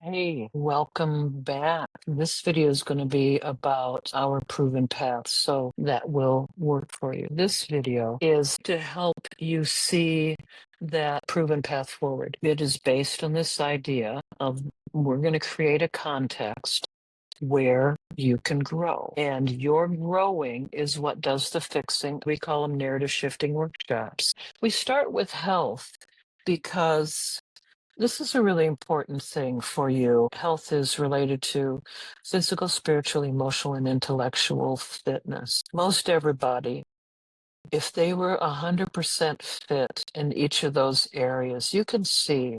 Hey, welcome back. This video is going to be about our proven path, so that will work for you. This video is to help you see that proven path forward. It is based on this idea of we're going to create a context where you can grow. And your growing is what does the fixing. We call them narrative shifting workshops. We start with health because this is a really important thing for you. Health is related to physical, spiritual, emotional, and intellectual fitness. Most everybody, if they were 100% fit in each of those areas, you can see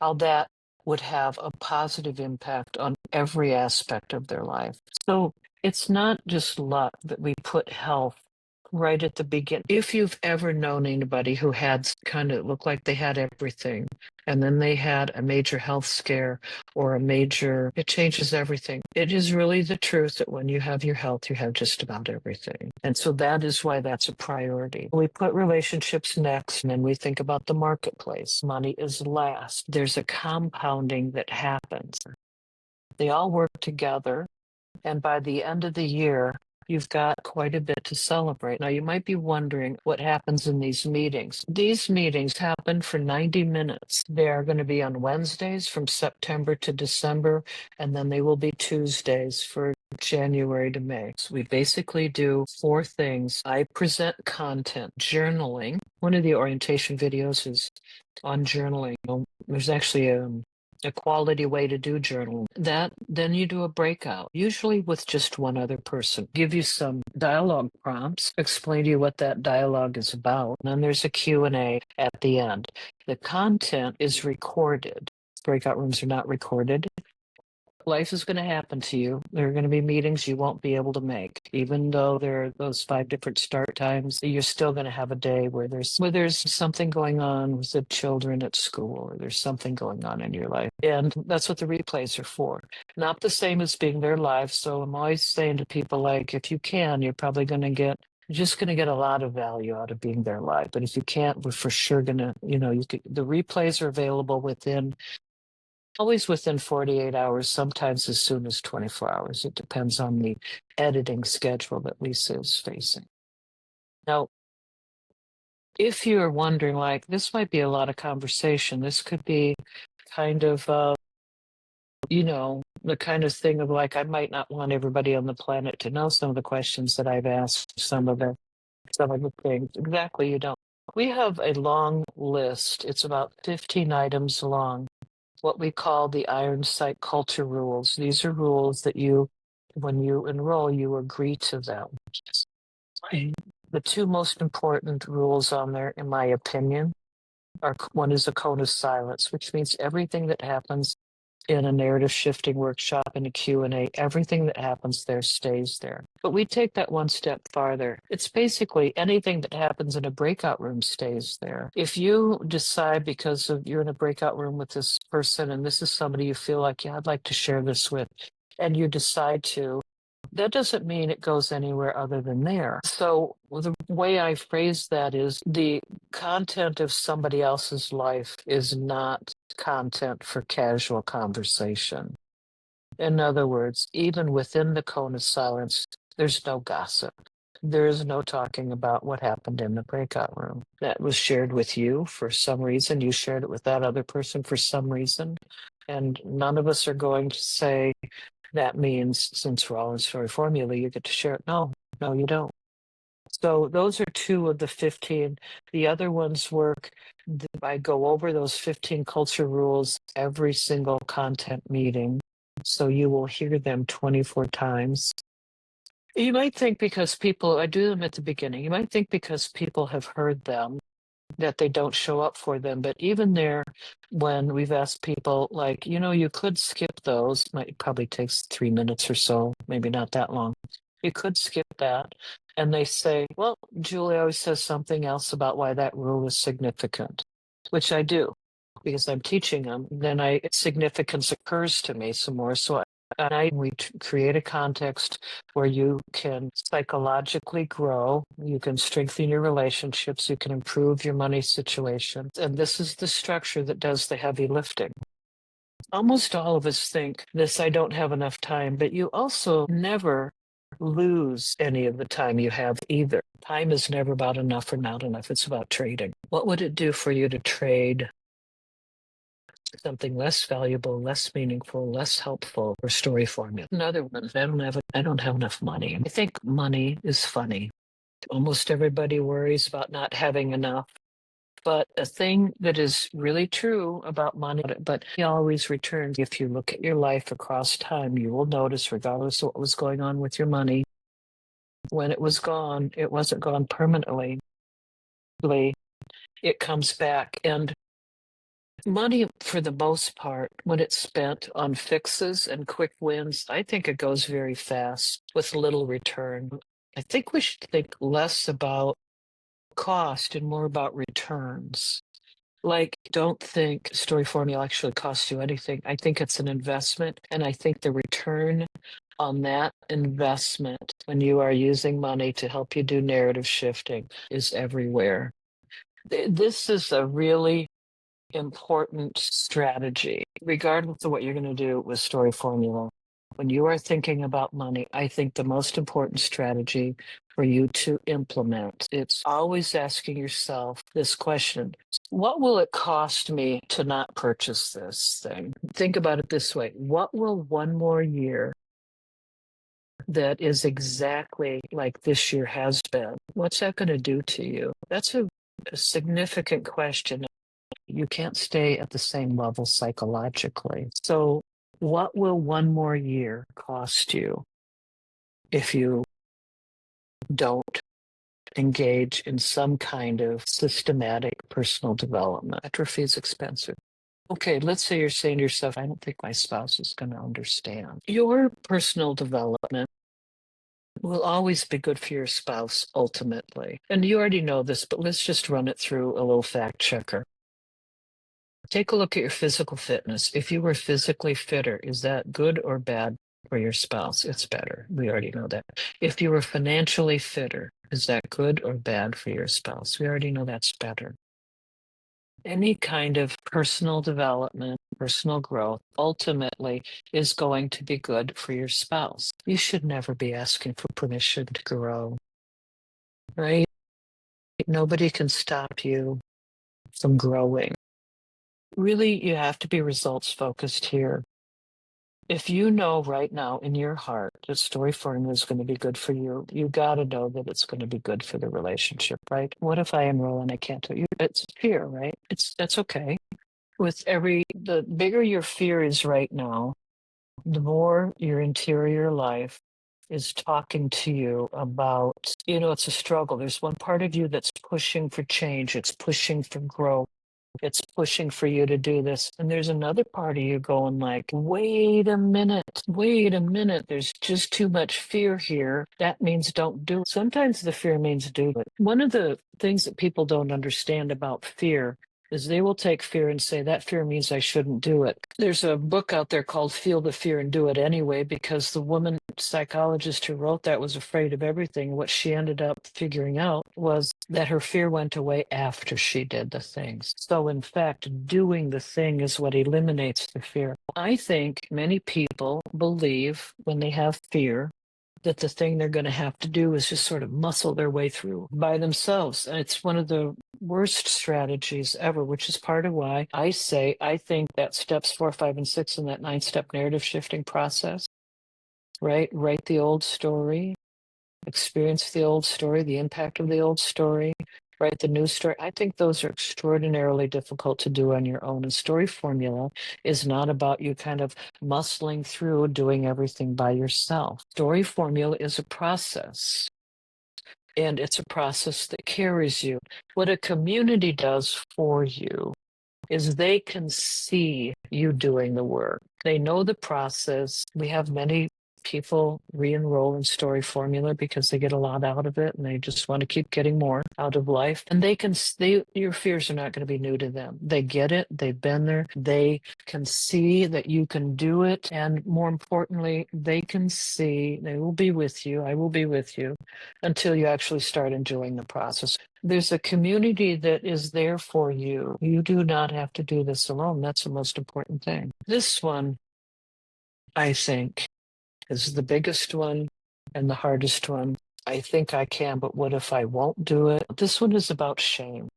how that would have a positive impact on every aspect of their life. So it's not just luck that we put health right at the beginning. If you've ever known anybody who had kind of looked like they had everything, and then they had a major health scare or it changes everything. It is really the truth that when you have your health, you have just about everything. And so that is why that's a priority. We put relationships next, and then we think about the marketplace. Money is last. There's a compounding that happens. They all work together. And by the end of the year, you've got quite a bit to celebrate. Now, you might be wondering what happens in these meetings. These meetings happen for 90 minutes. They are going to be on Wednesdays from September to December, and then they will be Tuesdays for January to May. So we basically do 4 things. I present content, journaling. One of the orientation videos is on journaling. There's actually a quality way to do journaling. Then you do a breakout, usually with just one other person. Give you some dialogue prompts, explain to you what that dialogue is about. And then there's a Q&A at the end. The content is recorded. Breakout rooms are not recorded. Life is going to happen to you. There are going to be meetings you won't be able to make. Even though there are those 5 different start times, you're still going to have a day where there's something going on with the children at school, or there's something going on in your life. And that's what the replays are for. Not the same as being there live. So I'm always saying to people, like, if you can, you're just going to get a lot of value out of being there live. But if you can't, we're for sure going to, the replays are available always within 48 hours, sometimes as soon as 24 hours. It depends on the editing schedule that Lisa is facing. Now, if you're wondering, like, this might be a lot of conversation, this could be kind of, the kind of thing of like, I might not want everybody on the planet to know some of the questions that I've asked, some of the things. Exactly, you don't. We have a long list. It's about 15 items long. What we call the Iron Sight culture rules. These are rules that when you enroll, you agree to them. The 2 most important rules on there, in my opinion, one is a cone of silence, which means everything that happens in a narrative shifting workshop and a Q&A, everything that happens there stays there. But we take that one step farther. It's basically anything that happens in a breakout room stays there. If you decide because you're in a breakout room with this person and this is somebody you feel like, yeah, I'd like to share this with, and you decide to, that doesn't mean it goes anywhere other than there. So the way I phrase that is the content of somebody else's life is not content for casual conversation. In other words, even within the cone of silence, there's no gossip. There is no talking about what happened in the breakout room. That was shared with you for some reason. You shared it with that other person for some reason. And none of us are going to say, that means since we're all in story formula, you get to share it. No, you don't. So those are 2 of the 15. The other ones work. I go over those 15 culture rules every single content meeting. So you will hear them 24 times. You might think I do them at the beginning, you might think because people have heard them that they don't show up for them. But even there, when we've asked people, like, you could skip those, it probably takes 3 minutes or so, maybe not that long. You could skip that. And they say, well, Julie always says something else about why that rule is significant, which I do because I'm teaching them. Then significance occurs to me some more. So we create a context where you can psychologically grow, you can strengthen your relationships, you can improve your money situation. And this is the structure that does the heavy lifting. Almost all of us think this, I don't have enough time, but you also never lose any of the time you have either. Time is never about enough or not enough. It's about trading. What would it do for you to trade something less valuable, less meaningful, less helpful for story formula? Another one, I don't have enough money. I think money is funny. Almost everybody worries about not having enough. But a thing that is really true about money, but it always returns. If you look at your life across time, you will notice, regardless of what was going on with your money, when it was gone, it wasn't gone permanently. It comes back. And money, for the most part, when it's spent on fixes and quick wins, I think it goes very fast with little return. I think we should think less about cost and more about returns. Like, don't think story formula actually costs you anything. I think it's an investment, and I think the return on that investment when you are using money to help you do narrative shifting is everywhere. This is a really important strategy, regardless of what you're going to do with story formula. When you are thinking about money, I think the most important strategy for you to implement, it's always asking yourself this question: what will it cost me to not purchase this thing? Think about it this way: what will one more year that is exactly like this year has been, what's that going to do to you? That's a significant question. You can't stay at the same level psychologically. So, what will one more year cost you if you don't engage in some kind of systematic personal development? Atrophy is expensive. Okay, let's say you're saying to yourself, I don't think my spouse is going to understand. Your personal development will always be good for your spouse ultimately. And you already know this, but let's just run it through a little fact checker. Take a look at your physical fitness. If you were physically fitter, is that good or bad for your spouse? It's better. We already know that. If you were financially fitter, is that good or bad for your spouse? We already know that's better. Any kind of personal development, personal growth, ultimately is going to be good for your spouse. You should never be asking for permission to grow, right? Nobody can stop you from growing. Really, you have to be results focused here. If you know right now in your heart that story formula is going to be good for you, you got to know that it's going to be good for the relationship, right? What if I enroll and I can't do it? It's fear, right? That's okay. The bigger your fear is right now, the more your interior life is talking to you about, it's a struggle. There's one part of you that's pushing for change. It's pushing for growth. It's pushing for you to do this. And there's another part of you going like, wait a minute. There's just too much fear here. That means don't do it. Sometimes the fear means do it. One of the things that people don't understand about fear is they will take fear and say, that fear means I shouldn't do it. There's a book out there called Feel the Fear and Do It Anyway, because the woman psychologist who wrote that was afraid of everything. What she ended up figuring out was that her fear went away after she did the things. So in fact, doing the thing is what eliminates the fear. I think many people believe when they have fear that the thing they're going to have to do is just sort of muscle their way through by themselves. And it's one of the worst strategies ever, which is part of why I say I think that steps 4, 5, and 6 in that 9-step narrative shifting process, right? Write the old story, experience the old story, the impact of the old story, write the new story. I think those are extraordinarily difficult to do on your own. And story formula is not about you kind of muscling through doing everything by yourself. Story formula is a process. And it's a process that carries you. What a community does for you is they can see you doing the work. They know the process. We have many people re-enroll in story formula because they get a lot out of it and they just want to keep getting more out of life. And your fears are not going to be new to them. They get it. They've been there. They can see that you can do it. And more importantly, they can see, they will be with you. I will be with you until you actually start enjoying the process. There's a community that is there for you. You do not have to do this alone. That's the most important thing. This one, I think, is the biggest one and the hardest one. I think I can, but what if I won't do it? This one is about shame.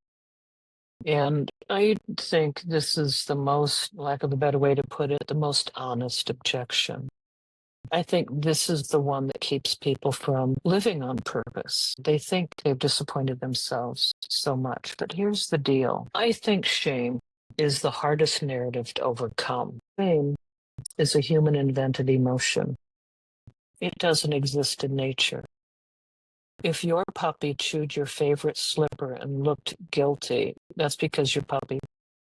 And I think this is the most, lack of a better way to put it, the most honest objection. I think this is the one that keeps people from living on purpose. They think they've disappointed themselves so much. But here's the deal. I think shame is the hardest narrative to overcome. Shame is a human invented emotion. It doesn't exist in nature. If your puppy chewed your favorite slipper and looked guilty, that's because your puppy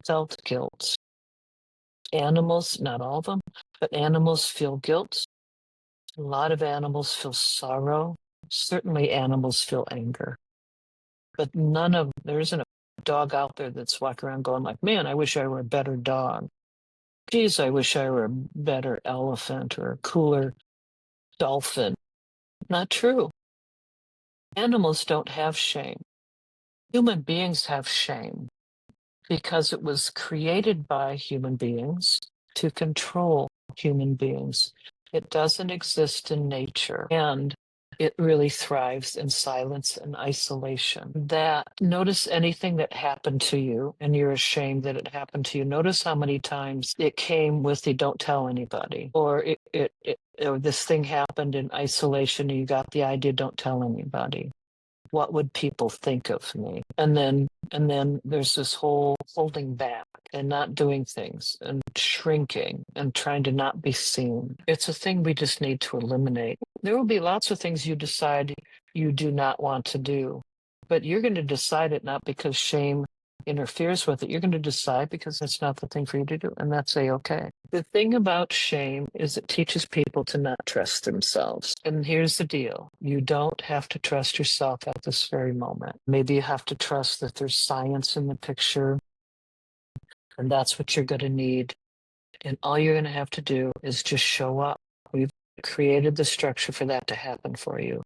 felt guilt. Animals, not all of them, but animals feel guilt. A lot of animals feel sorrow. Certainly animals feel anger. But there isn't a dog out there that's walking around going like, man, I wish I were a better dog. Geez, I wish I were a better elephant or a cooler dolphin. Not true. Animals don't have shame. Human beings have shame because it was created by human beings to control human beings. It doesn't exist in nature, and it really thrives in silence and isolation. Notice anything that happened to you and you're ashamed that it happened to you. Notice how many times it came with the don't tell anybody, or or this thing happened in isolation and you got the idea don't tell anybody. What would people think of me? And then there's this whole holding back and not doing things and shrinking and trying to not be seen. It's a thing we just need to eliminate. There will be lots of things you decide you do not want to do, but you're going to decide it not because shame interferes with it. You're going to decide because it's not the thing for you to do, and that's a-okay. The thing about shame is it teaches people to not trust themselves. And here's the deal. You don't have to trust yourself at this very moment. Maybe you have to trust that there's science in the picture, and that's what you're going to need. And all you're going to have to do is just show up. We've created the structure for that to happen for you.